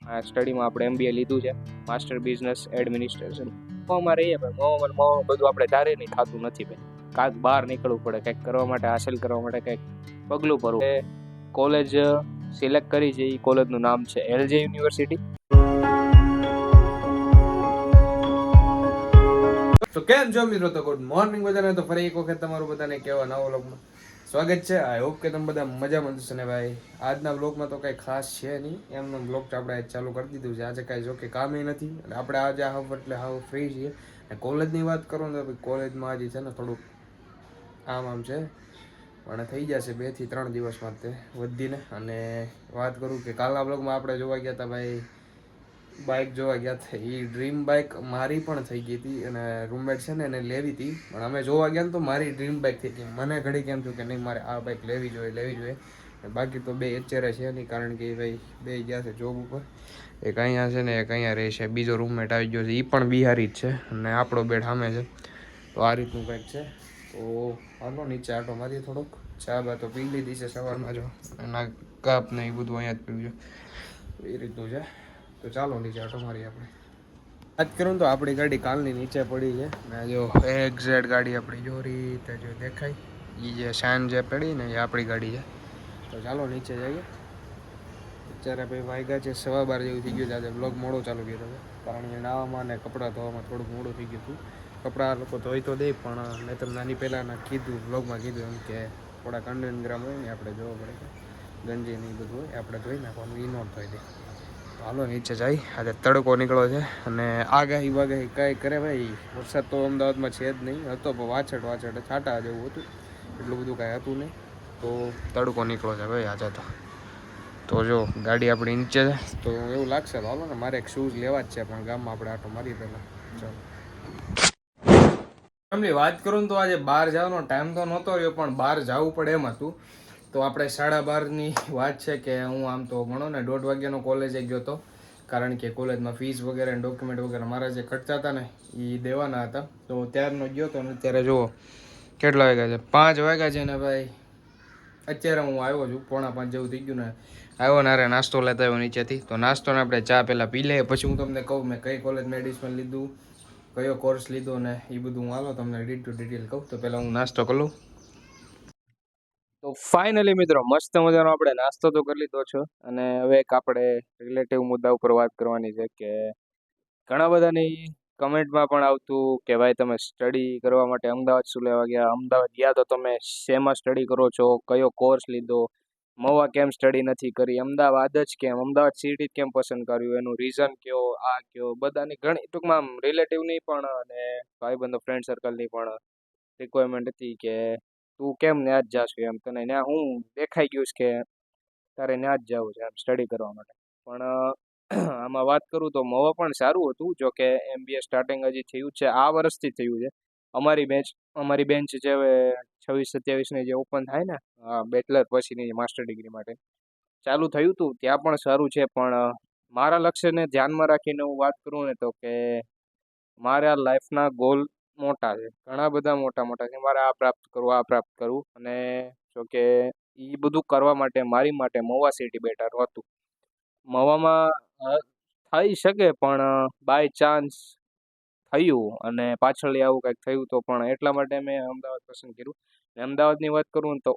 આ સ્ટડીમાં આપણે MBA લીધું છે, માસ્ટર બિઝનેસ એડમિનિસ્ટ્રેશન. મોમાં રહીએ ભાઈ, મોમાં બધું આપણે ધારે નહીં થતું નથી ભાઈ. કાંઈક બહાર નીકળવું પડે, કંઈક કરવા માટે, હાસિલ કરવા માટે કંઈક પગલું ભરવું. કોલેજ સિલેક્ટ કરી છે, એ કોલેજનું નામ છે LJ યુનિવર્સિટી. તો કેમ છો મિત્રો? તો ગુડ મોર્નિંગ બધાને. તો ફરી એક વખત તમારું બધાને કેવા નવો વ્લોગમાં સ્વાગત છે. આઈ હોપ કે તમે બધા મજામાં હશો ને ભાઈ. આજના વ્લોગમાં તો કંઈ ખાસ છે નહીં, એમનો વ્લોગ આપણે ચાલુ કરી દીધું છે. આજે કાંઈ જો કે કામે નથી અને આપણે આજે હાવ ફ્રી છીએ. અને કોલેજની વાત કરું ને તો ભાઈ કોલેજમાં હજી છે ને થોડુંક આમ છે, પણ થઈ જશે 2 થી 3 દિવસમાં તે વધીને. અને વાત કરું કે કાલના વ્લોગમાં આપણે જોવા ગયા હતા ભાઈ, બાઇક જોવા ગયા હતા. એ ડ્રીમ બાઇક મારી પણ થઈ ગઈ હતી અને રૂમમેટ છે ને એને લેવી હતી, પણ અમે જોવા ગયા ને તો મારી ડ્રીમ બાઇક થઈ હતી. મને ઘડી કેમ થયું કે નહીં, મારે આ બાઇક લેવી જોઈએ. બાકી તો બે અત્યારે છે નહીં, કારણ કે ભાઈ બે ગયા છે જોબ ઉપર. એક અહીંયા છે ને એક અહીંયા રહે છે. બીજો રૂમમેટ આવી ગયો છે, એ પણ બિહારી જ છે અને આપણો બેડ સામે છે. તો આ રીતનું કંઈક છે. તો હાલો નીચે આટો મારીએ થોડોક. ચા બા તો પી લીધી છે સવારમાં, જો એના કપ ને એ બધું અહીંયા જ પીવું છે. એ રીતનું છે. તો ચાલો નીચે આટો મારીએ આપણે. વાત કરું તો આપણી ગાડી કાલની નીચે પડી છે ને, જો એક્ઝેટ ગાડી આપણી જો રીતે જો દેખાય, એ જે શાન જે પડી ને એ આપણી ગાડી છે. તો ચાલો નીચે જઈએ. અત્યારે ભાઈ વાગ્યા છે 12:15 જેવું થઈ ગયું છે. આજે બ્લોગ મોડો ચાલુ કર્યો હતો, કારણ કે નાવામાં ને કપડાં ધોવામાં થોડુંક મોડું થઈ ગયું હતું. કપડાં લોકો ધોઈ તો દે, પણ મેં તમને નાની પહેલાં કીધું, બ્લોગમાં કીધું એમ કે થોડા કંડનગ્રામ હોય ને આપણે જોવો પડે કે ગંજી ને એ બધું હોય આપણે ધોઈ નાખવાનું, એ નોટ ધોઈ દે. હાલો નીચે જાય. આજે તડકો નીકળ્યો છે અને આગાહી વાગાહી કાંઈ કરે ભાઈ. વરસાદ તો અમદાવાદમાં છે જ નહીં, હતો પણ વાછટ છાંટા જેવું હતું, એટલું બધું કાંઈ હતું નહીં. તો તડકો નીકળ્યો છે ભાઈ આજે તો જો ગાડી આપણી નીચે છે. તો એવું લાગશે તો હાલો ને, મારે એક શૂઝ લેવા જ છે, પણ ગામમાં આપણે આટો મારી પહેલાં. ચાલો એમની વાત કરું ને તો આજે બહાર જવાનો ટાઈમ તો નહોતો રહ્યો, પણ બહાર જવું પડે એમ હતું. તો આપણે 12:30ની વાત છે કે હું આમ તો ગણો ને 1:30 વાગ્યાનો કોલેજે ગયો હતો, કારણ કે કોલેજમાં ફીસ વગેરે ડોક્યુમેન્ટ વગેરે મારા જે ખર્ચા હતા ને એ દેવાના હતા. તો ત્યારનો ગયો હતો અને અત્યારે જુઓ કેટલા વાગ્યા છે, 5 વાગ્યા છે ને ભાઈ. અત્યારે હું આવ્યો છું, 4:45 જેવું થઈ ગયું ને. આવ્યો ને અરે નાસ્તો લેતા આવ્યો નીચેથી. તો નાસ્તોને આપણે ચા પહેલાં પી લઈએ, પછી હું તમને કહું મેં કઈ કોલેજમાં એડમિશન લીધું, કયો કોર્સ લીધો ને એ બધું હું હાલો તમને ડિટેલ કહું. તો પહેલાં હું નાસ્તો કરી લઉં. તો ફાઇનલી મિત્રો મસ્ત મજાનો આપણે નાસ્તો તો કરી લીધો છે, અને હવે એક આપણે રિલેટિવ મુદ્દા ઉપર વાત કરવાની છે કે ઘણા બધાની કમેન્ટમાં પણ આવતું કે ભાઈ તમે સ્ટડી કરવા માટે અમદાવાદ શું લેવા ગયા, અમદાવાદ ગયા તો તમે શેમાં સ્ટડી કરો છો, કયો કોર્સ લીધો, મવા કેમ સ્ટડી નથી કરી, અમદાવાદ જ કેમ, અમદાવાદ સિટી કેમ પસંદ કર્યું, એનું રીઝન કયો, આ કયો. બધાની ઘણી ટૂંકમાં આમ રિલેટિવની પણ અને ભાઈબંધો ફ્રેન્ડ સર્કલની પણ રિક્વાયરમેન્ટ હતી કે તું કેમ ત્યાં જ જાશું, એમ તને ત્યાં હું દેખાઈ ગયું છે કે તારે ત્યાં જ જવું છે એમ સ્ટડી કરવા માટે. પણ આમાં વાત કરું તો મવા પણ સારું હતું, જો કે MBA સ્ટાર્ટિંગ હજી થયું છે, આ વર્ષથી થયું છે. અમારી બેન્ચ જે હવે 26-27ની જે ઓપન થાય ને બેચલર પછીની માસ્ટર ડિગ્રી માટે ચાલુ થયું હતું, ત્યાં પણ સારું છે. પણ મારા લક્ષ્યને ધ્યાનમાં રાખીને હું વાત કરું ને તો કે મારા લાઈફના ગોલ મોટા છે, ઘણા બધા મોટા છે. મારે આ પ્રાપ્ત કરવું અને જો કે એ બધું કરવા માટે મારી માટે મવા સિટી બેટર હતું. મવામાં થઈ શકે, પણ બાય ચાન્સ થયું અને પાછળ આવું કંઈક થયું તો પણ એટલા માટે મેં અમદાવાદ પસંદ કર્યું. અમદાવાદની વાત કરું ને તો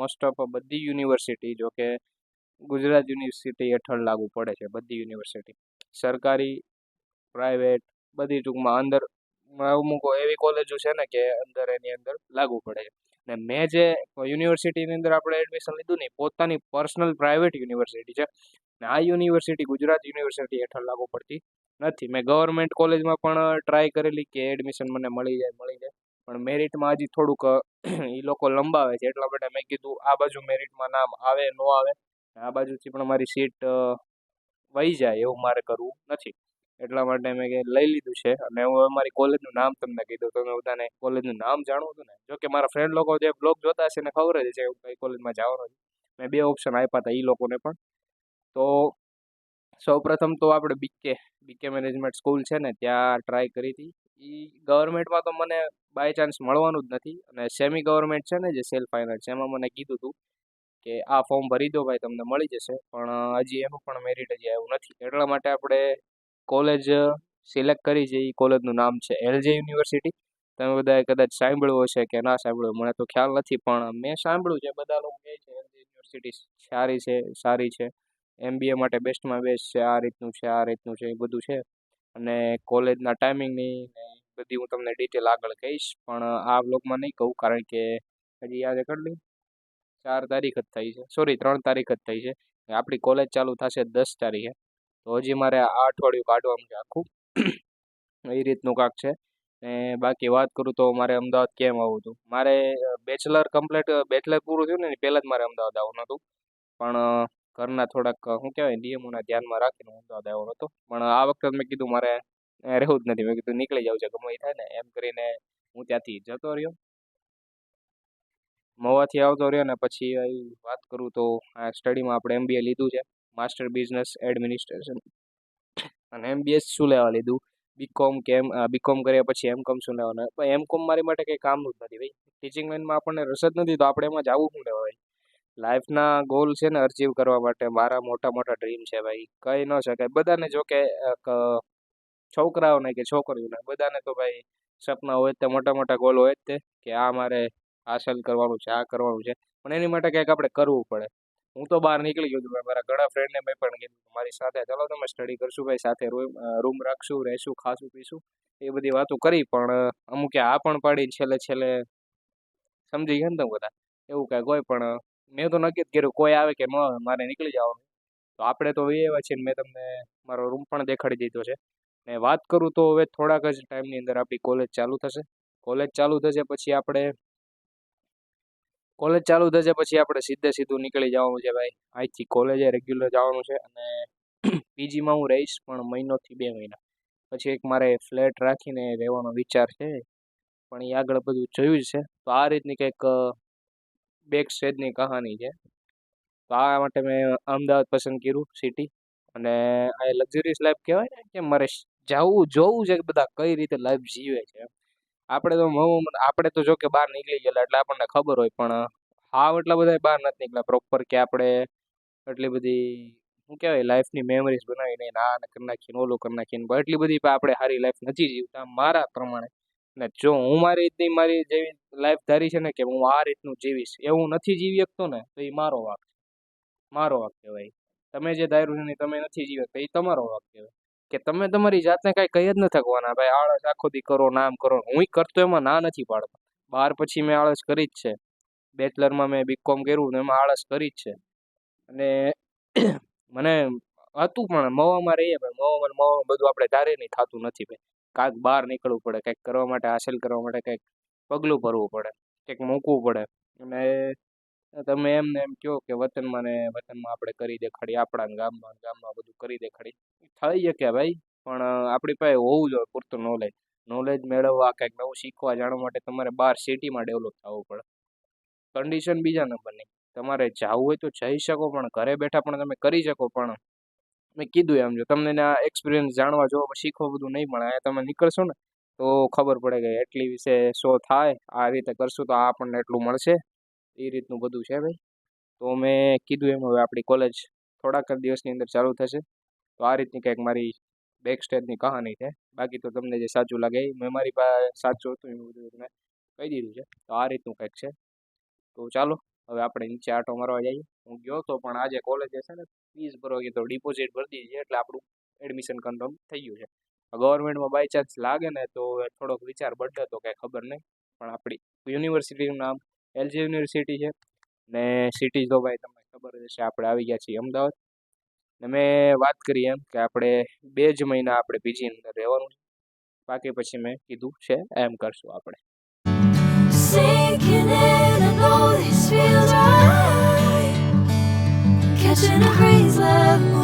મોસ્ટ ઓફ બધી યુનિવર્સિટી, જો કે ગુજરાત યુનિવર્સિટી હેઠળ લાગુ પડે છે. બધી યુનિવર્સિટી સરકારી, પ્રાઇવેટ, બધી ટૂંકમાં અંદર અમુક એવી કોલેજો છે ને કે અંદર એની અંદર લાગુ પડે છે. ને મેં જે યુનિવર્સિટીની અંદર આપણે એડમિશન લીધું ને પોતાની પર્સનલ પ્રાઇવેટ યુનિવર્સિટી છે, ને આ યુનિવર્સિટી ગુજરાત યુનિવર્સિટી હેઠળ લાગુ પડતી નથી. મેં ગવર્મેન્ટ કોલેજમાં પણ ટ્રાય કરેલી કે એડમિશન મને મળી જાય, પણ મેરિટમાં હજી થોડુંક એ લોકો લંબાવે છે. એટલા માટે મેં કીધું આ બાજુ મેરિટમાં નામ આવે ન આવે, આ બાજુથી પણ મારી સીટ વહી જાય એવું મારે કરવું નથી. એટલા માટે મેં લઈ લીધું છે. અને હું અમારી કોલેજનું નામ તમને કીધું, તમે બધાને કોલેજનું નામ જાણવું હતું ને. જો કે મારા ફ્રેન્ડ લોકો જે બ્લોગ જોતા હશે ને ખબર જ છે કઈ કોલેજમાં જવાનું છે. મેં 2 ઓપ્શન આપ્યા હતા એ લોકોને પણ. તો સૌ પ્રથમ તો આપણે બીકે મેનેજમેન્ટ સ્કૂલ છે ને ત્યાં ટ્રાય કરી હતી. એ ગવર્મેન્ટમાં તો મને બાય ચાન્સ મળવાનું જ નથી, અને સેમી ગવર્મેન્ટ છે ને જે સેલ્ફ ફાઇનાન્સ, એમાં મને કીધું હતું કે આ ફોર્મ ભરી દો ભાઈ તમને મળી જશે, પણ હજી એનું પણ મેરિટ હજી આવ્યું નથી. એટલા માટે આપણે કોલેજ સિલેક્ટ કરી છે. એ કોલેજનું નામ છે LJ યુનિવર્સિટી. તમે બધાએ કદાચ સાંભળ્યું હશે કે ના સાંભળ્યું, મને તો ખ્યાલ નથી, પણ મેં સાંભળ્યું છે, બધા લોકો કહે છે LJ યુનિવર્સિટી સારી છે, MBA માટે બેસ્ટમાં બેસ્ટ છે, આ રીતનું છે, આ રીતનું છે, એ બધું છે. અને કોલેજના ટાઈમિંગની ને બધી હું તમને ડિટેલ આગળ કહીશ, પણ આ વ્લોગમાં નહીં કહું, કારણ કે હજી આજે કેટલી 4 તારીખ જ થઈ છે, સોરી 3 તારીખ જ થઈ છે. આપણી કોલેજ ચાલુ થશે 10 તારીખે, તો હજી મારે આ અઠવાડિયું કાઢવાનું છે આખું. એ રીતનું કાંક છે. ને બાકી વાત કરું તો મારે અમદાવાદ કેમ આવવું હતું, મારે બેચલર પૂરું થયું ને એની પહેલાં જ મારે અમદાવાદ આવવાનું હતું, પણ ઘરના થોડાક શું કહેવાય નિયમોના ધ્યાનમાં રાખીને હું અમદાવાદ આવ્યો હતો. પણ આ વખતે મેં કીધું મારે રહેવું જ નથી, મેં કીધું નીકળી જાવ છે ગમે એ થાય ને, એમ કરીને હું ત્યાંથી જતો રહ્યો, મવાથી આવતો રહ્યો. ને પછી વાત કરું તો આ સ્ટડીમાં આપણે MBA લીધું છે, માસ્ટર બિઝનેસ એડમિનિસ્ટ્રેશન. અને MBS શું લેવા લીધું, બીકોમ કર્યા પછી MCOM શું લેવાનું. MCOM મારી માટે કંઈ કામનું જ નથી ભાઈ. ટીચિંગ લાઈનમાં આપણને રસ જ નથી, તો આપણે એમાં જવું શું લેવા ભાઈ. લાઈફના ગોલ છે ને અચીવ કરવા માટે મારા મોટા મોટા ડ્રીમ છે ભાઈ, કહી ન શકાય. બધાને જો કે છોકરાઓને કે છોકરીઓને બધાને તો ભાઈ સપના હોય તે મોટા મોટા ગોલ હોય જ તે, કે આ મારે હાંસલ કરવાનું છે, આ કરવાનું છે, પણ એની માટે કંઈક આપણે કરવું પડે. હું તો બહાર નીકળી ગયો હતો ભાઈ, મારા ઘણા ફ્રેન્ડને મેં પણ કીધું મારી સાથે ચાલો તમે સ્ટડી કરશું ભાઈ, સાથે રૂમ રાખશું, રહેશું, ખાશું, પીશું, એ બધી વાતો કરી. પણ અમુકે આ પણ પાડી, છેલ્લે સમજી ગયા ને તમે બધા, એવું કાંઈક હોય. પણ મેં તો નક્કી જ કર્યું, કોઈ આવે કે ન આવે મારે નીકળી જવાનું. તો આપણે તો એવા છીએ ને, મેં તમને મારો રૂમ પણ દેખાડી દીધો છે. ને વાત કરું તો હવે થોડાક જ ટાઈમની અંદર આપણી કોલેજ ચાલુ થશે. કોલેજ ચાલુ થશે પછી આપણે સીધું નીકળી જવાનું છે ભાઈ. અહીંથી કોલેજે રેગ્યુલર જવાનું છે. અને પીજીમાં હું રહીશ પણ મહિનોથી 2 મહિના, પછી એક મારે ફ્લેટ રાખીને રહેવાનો વિચાર છે, પણ એ આગળ બધું જોયું જ છે. તો આ રીતની કંઈક બેક સ્ટેજની કહાની છે. તો આ માટે મેં અમદાવાદ પસંદ કર્યું સિટી. અને આ લક્ઝરિયસ લાઈફ કહેવાય ને, કે મારે જોવું છે કે બધા કઈ રીતે લાઈફ જીવે છે. આપણે તો જો કે બહાર નીકળી ગયેલા એટલે આપણને ખબર હોય, પણ હાવ એટલા બધા બહાર નથી નીકળ્યા પ્રોપર, કે આપણે એટલી બધી શું કહેવાય લાઈફની મેમરીઝ બનાવી નહીં, આ કરી નાખીને ઓલું કરી નાખીને, પણ એટલી બધી આપણે સારી લાઈફ નથી જીવતા મારા પ્રમાણે. ને જો હું મારી જેવી લાઈફ ધારી છે ને, કે હું આ રીતનું જીવીશ, એવું નથી જીવી શકતો ને, તો એ મારો વાંક કહેવાય. તમે જે ધાર્યું છે ને તમે નથી જીવ્યો તો એ તમારો વાંક કહેવાય. કે તમે તમારી જાતને કાંઈ કહી જ ન થકવાના ભાઈ, આળસ આખો દી કરો, નામ કરો. હું કરતો એમાં ના નથી પાડતો. 12 પછી મેં આળસ કરી જ છે, બેચલરમાં મેં BCom કર્યું ને એમાં આળસ કરી જ છે. અને મને હતું, પણ મવામાં રહીએ ભાઈ, મવામાં બધું આપણે ધારે નહીં થતું નથી ભાઈ. કાંઈક બહાર નીકળવું પડે, કંઈક કરવા માટે, હાસિલ કરવા માટે કંઈક પગલું ભરવું પડે, કંઈક મૂકવું પડે. અને તમે એમ કહો કે વતનમાં આપણે કરી દેખાડી, આપણા ગામમાં બધું કરી દેખાડી, થઈ શકે ભાઈ, પણ આપણી પાસે હોવું જોઈએ પૂરતું નોલેજ મેળવવા, કંઈક નવું શીખવા જાણવા માટે તમારે બહાર સિટીમાં ડેવલપ થવું પડે. કન્ડિશન બીજા નંબરની, તમારે જવું હોય તો જઈ શકો, પણ ઘરે બેઠા પણ તમે કરી શકો. પણ મેં કીધું એમ, જો તમને આ એક્સપિરિયન્સ જાણવા જોવા શીખવા બધું નહીં મળે, અહીંયા તમે નીકળશો ને તો ખબર પડે કે એટલી વિશે શો થાય, આ રીતે કરશું તો આ આપણને એટલું મળશે, એ રીતનું બધું છે ભાઈ. તો મેં કીધું એમ, હવે આપણી કોલેજ થોડાક જ દિવસની અંદર ચાલુ થશે. તો આ રીતની કંઈક મારી બેક સ્ટેજની કહાની છે. બાકી તો તમને જે સાચું લાગે, મેં મારી પાસે સાચું હતું એવું બધું તમને કહી દીધું છે. તો આ રીતનું કંઈક છે. તો ચાલો હવે આપણે નીચે આંટો મારવા જઈએ. હું ગયો તો, પણ આજે કોલેજે છે ને ફીસ ભરવા ગયો તો ડિપોઝિટ ભરી દીધી છે, એટલે આપણું એડમિશન કન્ફર્મ થઈ ગયું છે. ગવર્મેન્ટમાં બાય ચાન્સ લાગે ને તો થોડોક વિચાર બદલે તો કંઈ ખબર નહીં, પણ આપણી યુનિવર્સિટીનું નામ LJ યુનિવર્સિટી છે. ને સિટી તો ભાઈ તમને ખબર જ હશે, આપણે આવી ગયા છીએ અમદાવાદ. ને મેં વાત કરી એમ કે આપણે 2 જ મહિના આપણે પીજી અંદર રહેવાનું છે, બાકી પછી મેં કીધું છે એમ કરશું આપણે. Sinking in, I know this feels right. Catching a breeze, love.